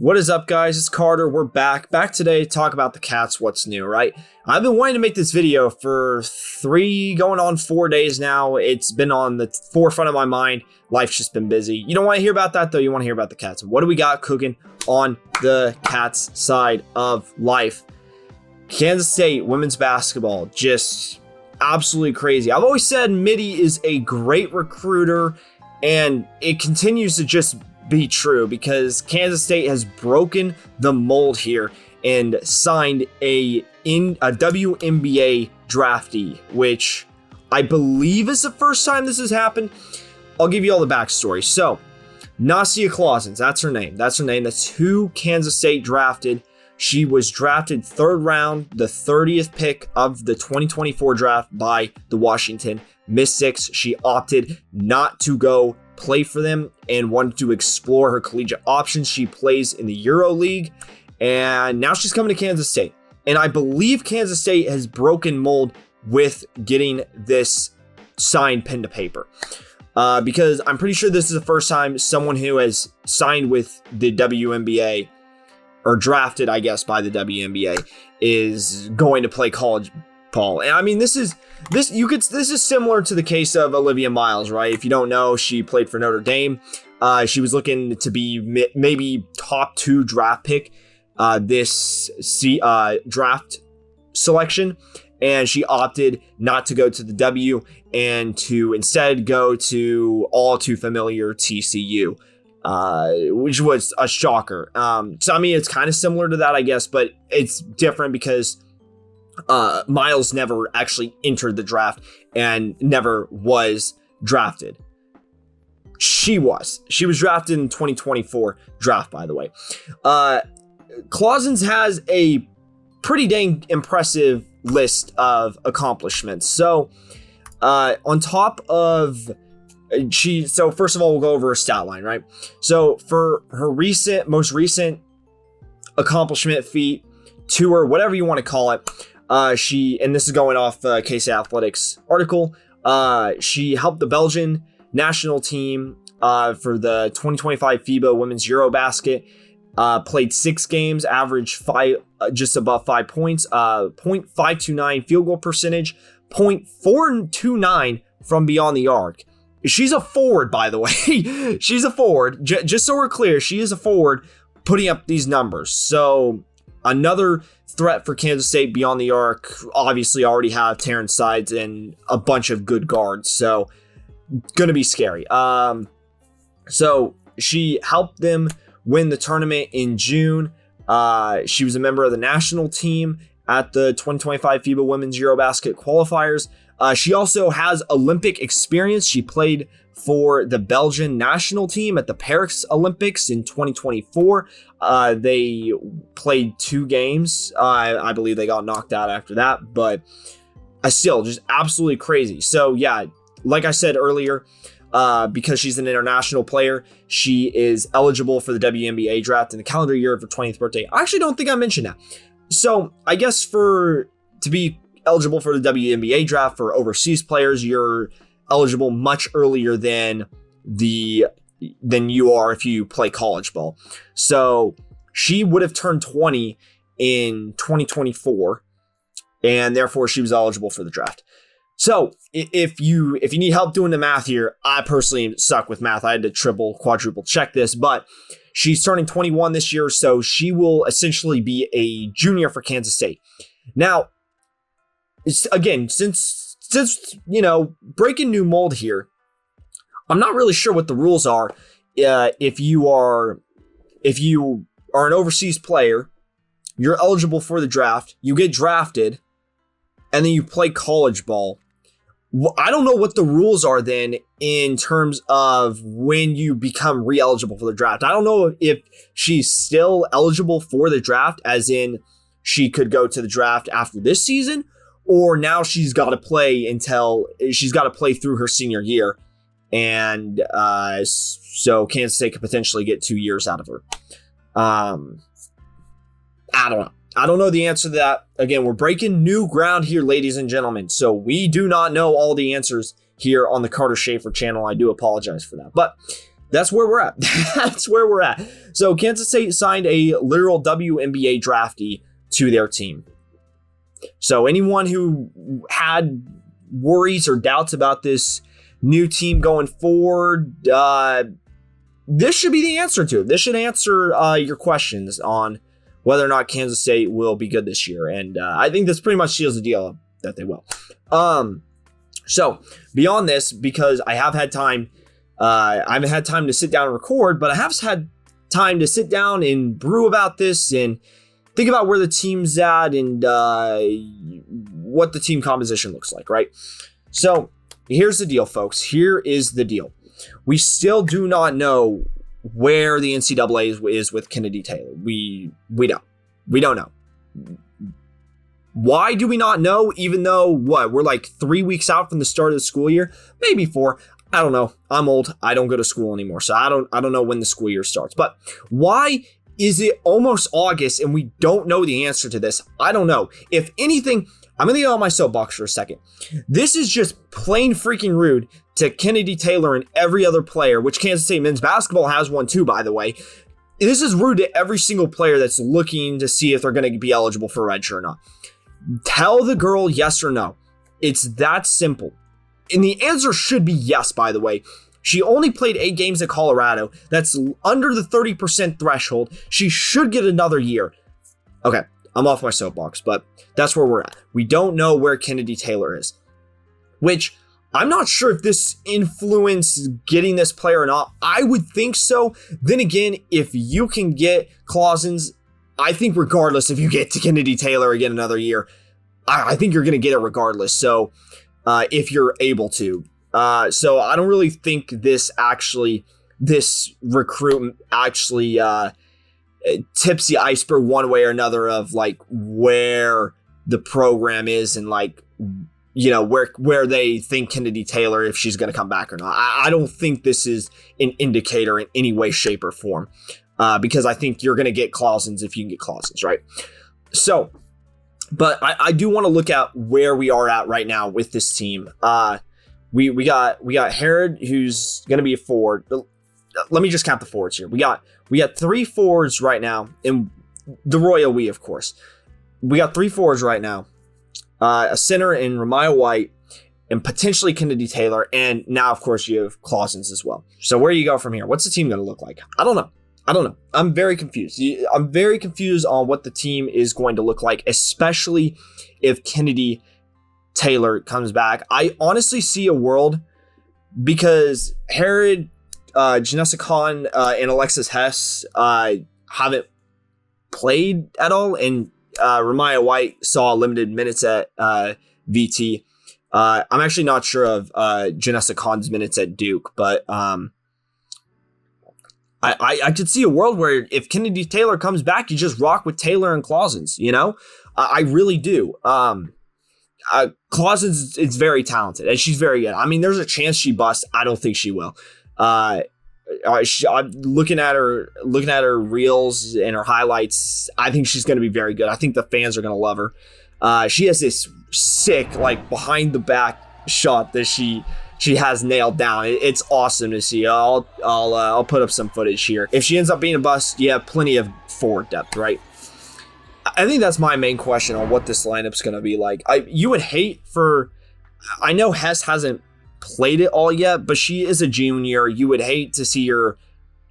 What is up, guys? It's Carter. We're back today to talk about the Cats. What's new, right? I've been wanting to make this video for 3 going on 4 days now. It's been on the forefront of my mind. Life's just been busy. You don't want to hear about that, though. You want to hear about the Cats. What do we got cooking on the Cats side of life? Kansas State women's basketball, just absolutely crazy. I've always said Mitty is a great recruiter, and it continues to just be true because Kansas State has broken the mold here and signed a WNBA draftee, which I believe is the first time this has happened. I'll give you all the backstory. So, Nastja Claessens, that's her name. That's who Kansas State drafted. She was drafted 3rd round, the 30th pick of the 2024 draft by the Washington Mystics. She opted not to go play for them and wanted to explore her collegiate options. She plays in the Euro League, and now she's coming to Kansas State. And I believe Kansas State has broken mold with getting this signed pen to paper. Because I'm pretty sure this is the first time someone who has signed with the WNBA, or drafted, I guess, by the WNBA, is going to play college ball. And I mean, this is similar to the case of Olivia Miles, right? If you don't know, she played for Notre Dame. She was looking to be maybe top 2 draft pick this draft selection, and she opted not to go to the W and to instead go to all too familiar TCU, which was a shocker. So I mean, it's kind of similar to that, I guess, but it's different because Miles never actually entered the draft and never was drafted. She was drafted in 2024 draft, by the way. Claessens has a pretty dang impressive list of accomplishments. So, on top of so first of all, we'll go over her stat line, right? So for her most recent accomplishment, feat, tour, whatever you want to call it, and this is going off KC Athletics article, she helped the Belgian national team for the 2025 FIBA Women's Eurobasket, played 6 games, averaged just above 5 points, .529 field goal percentage, .429 from beyond the arc. She's a forward, by the way. She's a forward. Just so we're clear, she is a forward putting up these numbers. So another threat for Kansas State beyond the arc. Obviously already have Terrence Sides and a bunch of good guards. So gonna be scary. So she helped them win the tournament in June. She was a member of the national team at the 2025 FIBA Women's Eurobasket qualifiers. She also has Olympic experience. She played for the Belgian national team at the Paris Olympics in 2024. They played 2 games. I believe they got knocked out after that, but still just absolutely crazy. So yeah, like I said earlier, because she's an international player, she is eligible for the WNBA draft in the calendar year of her 20th birthday. I actually don't think I mentioned that. So I guess to be eligible for the WNBA draft for overseas players, you're eligible much earlier than you are if you play college ball. So she would have turned 20 in 2024, and therefore she was eligible for the draft. So if you need help doing the math here, I personally suck with math. I had to triple, quadruple check this, but she's turning 21 this year, so she will essentially be a junior for Kansas State. Now, again, since breaking new mold here, I'm not really sure what the rules are. If you are an overseas player, you're eligible for the draft, you get drafted, and then you play college ball. I don't know what the rules are then in terms of when you become re-eligible for the draft. I don't know if she's still eligible for the draft, as in she could go to the draft after this season, or now she's got to play through her senior year. And so Kansas State could potentially get 2 years out of her. I don't know. I don't know the answer to that. Again, we're breaking new ground here, ladies and gentlemen. So we do not know all the answers here on the Carter Schaefer channel. I do apologize for that. But that's where we're at. That's where we're at. So Kansas State signed a literal WNBA draftee to their team. So anyone who had worries or doubts about this new team going forward, this should be the answer to it. This should answer your questions on whether or not Kansas State will be good this year. And I think this pretty much seals the deal that they will. So beyond this, because I have had time, I haven't had time to sit down and record, but I have had time to sit down and brew about this and think about where the team's at and what the team composition looks like, right? So here's the deal, folks. Here is the deal. We still do not know where the NCAA is with Kennedy Taylor. We don't know. Why do we not know? Even though we're like 3 weeks out from the start of the school year, maybe 4. I don't know. I'm old. I don't go to school anymore, so I don't know when the school year starts. But why is it almost August and we don't know the answer to this? I don't know. If anything, I'm going to get on my soapbox for a second. This is just plain freaking rude to Kennedy Taylor and every other player, which Kansas State men's basketball has one too, by the way. This is rude to every single player that's looking to see if they're going to be eligible for a redshirt or not. Tell the girl yes or no. It's that simple. And the answer should be yes, by the way. She only played 8 games at Colorado. That's under the 30% threshold. She should get another year. Okay, I'm off my soapbox, but that's where we're at. We don't know where Kennedy Taylor is, which I'm not sure if this influenced getting this player or not. I would think so. Then again, if you can get Claessens, I think regardless if you get to Kennedy Taylor again another year, I think you're going to get it regardless. So if you're able to. So I don't really think this recruitment actually tips the iceberg one way or another of like where the program is and like, you know, where they think Kennedy Taylor, if she's going to come back or not. I don't think this is an indicator in any way, shape, or form. Because I think you're going to get Claessens if you can get Claessens, right? So, but I do want to look at where we are at right now with this team. We got Herod, who's going to be a forward. Let me just count the forwards here. We got 3 forwards right now, and the Royal we, of course. We got 3 forwards right now. A center in Temira White, and potentially Kennedy Taylor, and now, of course, you have Claessens as well. So where do you go from here? What's the team going to look like? I don't know. I'm very confused. I'm very confused on what the team is going to look like, especially if Kennedy Taylor comes back. I honestly see a world because Herod, Janessa Khan, and Alexis Hess haven't played at all, and Temira White saw limited minutes at VT. I'm actually not sure of Janessa Khan's minutes at Duke, but I could see a world where if Kennedy Taylor comes back, you just rock with Taylor and Claessens, you know? I really do. Claessens is very talented, and she's very good. I mean, there's a chance she busts. I don't think she will. I'm looking at her reels and her highlights. I think she's going to be very good. I think the fans are going to love her. She has this sick, like, behind the back shot that she has nailed down. It's awesome to see. I'll put up some footage here. If she ends up being a bust, you have plenty of forward depth, right? I think that's my main question on what this lineup's going to be like. You would hate for... I know Hess hasn't played it all yet, but she is a junior. You would hate to see her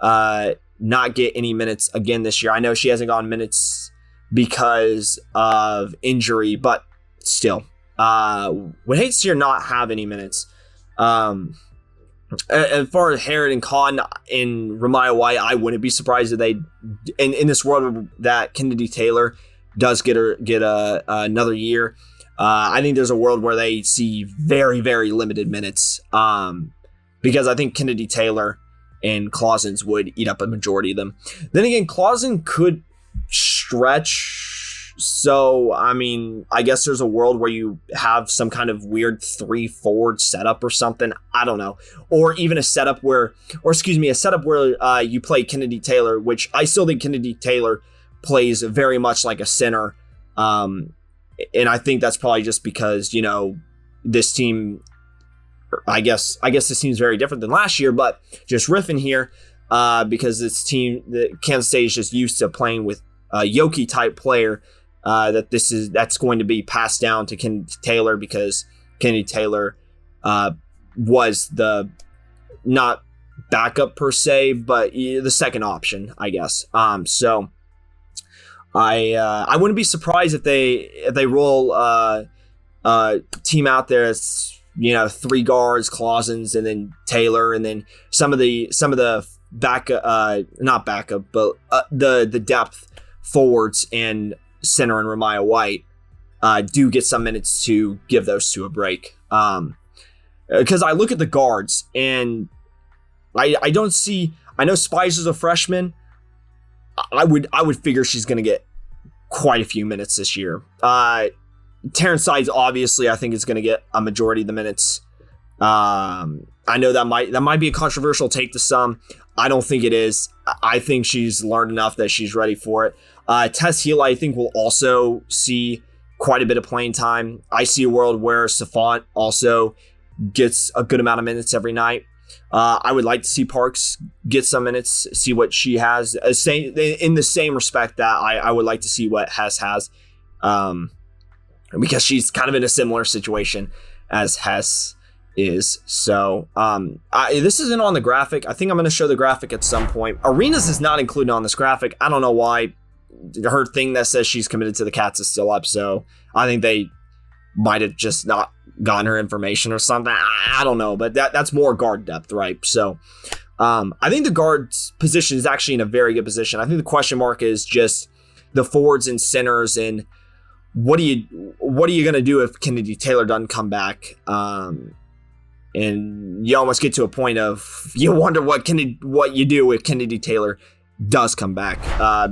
not get any minutes again this year. I know she hasn't gotten minutes because of injury, but still. Would hate to see her not have any minutes. As far as Herod and Khan and Temira White, I wouldn't be surprised if they, in this world that Kennedy Taylor does get another year. I think there's a world where they see very, very limited minutes, because I think Kennedy Taylor and Claessens would eat up a majority of them. Then again, Claessens could stretch. So, I mean, I guess there's a world where you have some kind of weird 3 forward setup or something. I don't know. Or even a setup where you play Kennedy Taylor, which I still think Kennedy Taylor plays very much like a center. And I think that's probably just because, you know, this team I guess this seems very different than last year, but just riffing here because this team, the Kansas State, is just used to playing with a Yoki type player. That's going to be passed down to Kennedy Taylor because Kennedy Taylor was the not backup per se, but the second option, I guess. So I wouldn't be surprised if they roll team out there that's, 3 guards, Claessens, and then Taylor, and then some of the not backup, but the depth forwards and center and Ramaya White do get some minutes to give those two a break. Because I look at the guards and I don't see. I know Spicer's a freshman. I would figure she's going to get quite a few minutes this year. Terrence Sides, obviously, I think is going to get a majority of the minutes. I know that might be a controversial take to some. I don't think it is. I think she's learned enough that she's ready for it. Tess Healy, I think, will also see quite a bit of playing time. I see a world where Safont also gets a good amount of minutes every night. I would like to see Parks get some minutes, see what she has. In the same respect that I would like to see what Hess has. Because she's kind of in a similar situation as Hess is. So this isn't on the graphic. I think I'm going to show the graphic at some point. Arenas is not included on this graphic. I don't know why. Her thing that says she's committed to the Cats is still up. So I think they might have just not gotten her information or something. I don't know. But that's more guard depth, right? So I think the guard position is actually in a very good position. I think the question mark is just the forwards and centers and what are you going to do if Kennedy Taylor doesn't come back? And you almost get to a point of you wonder what you do if Kennedy Taylor does come back,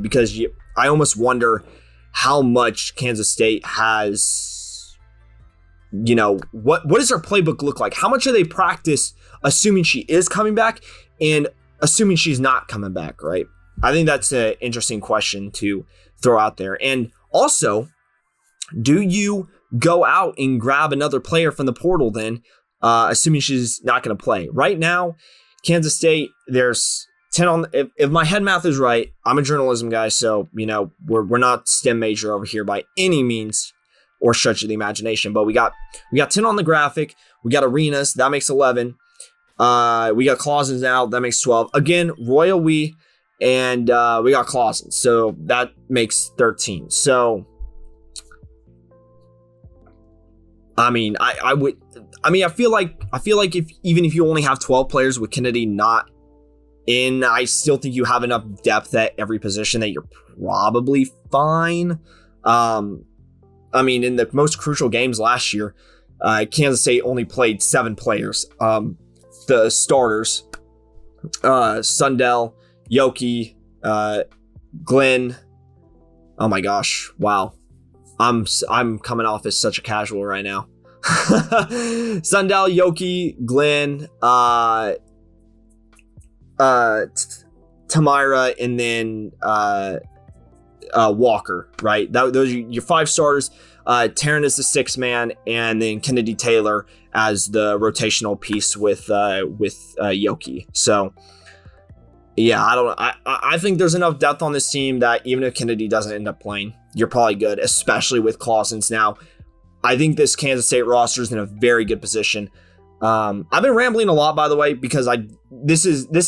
because I almost wonder how much Kansas State has. What does their playbook look like? How much do they practice assuming she is coming back and assuming she's not coming back? Right. I think that's an interesting question to throw out there. And also, do you go out and grab another player from the portal then, assuming she's not going to play? Right now, Kansas State, there's 10 on. If my head math is right, I'm a journalism guy, so we're not STEM major over here by any means or stretch of the imagination. But we got 10 on the graphic. We got Arenas, that makes 11. We got Claessens now, that makes 12. Again, Royal and we got Claessens, so that makes 13. So. I feel like even if you only have 12 players with Kennedy not in, I still think you have enough depth at every position that you're probably fine. In the most crucial games last year, Kansas State only played 7 players. The starters, Sundell, Yoki, Glenn. Oh my gosh. Wow. I'm coming off as such a casual right now. Sundell, Yoki, Glenn, Temira, and then Walker, right? Those are your 5 starters. Taryn is the 6th man, and then Kennedy Taylor as the rotational piece with Yoki. So yeah, I think there's enough depth on this team that even if Kennedy doesn't end up playing, you're probably good, especially with Claessens now. I think this Kansas State roster is in a very good position. I've been rambling a lot, by the way, because this is a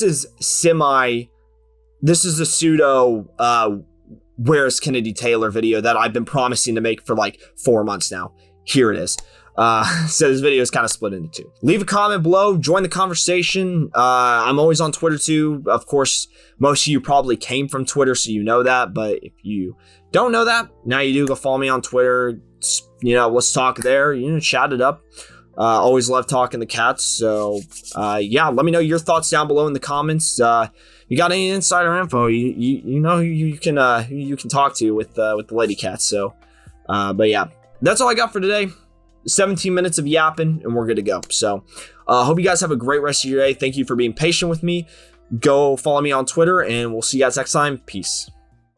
pseudo where's Kennedy Taylor video that I've been promising to make for like 4 months now. Here it is. So this video is kind of split into 2. Leave a comment below, join the conversation. I'm always on Twitter too. Of course, most of you probably came from Twitter, so you know that. But if you don't know that, now you do. Go follow me on Twitter. Let's talk there. Chat it up. Always love talking the Cats. So let me know your thoughts down below in the comments. You got any insider info? You can talk to with the Lady Cats. So, but yeah, that's all I got for today. 17 minutes of yapping and we're good to go. So hope you guys have a great rest of your day. Thank you for being patient with me. Go follow me on Twitter and we'll see you guys next time. Peace.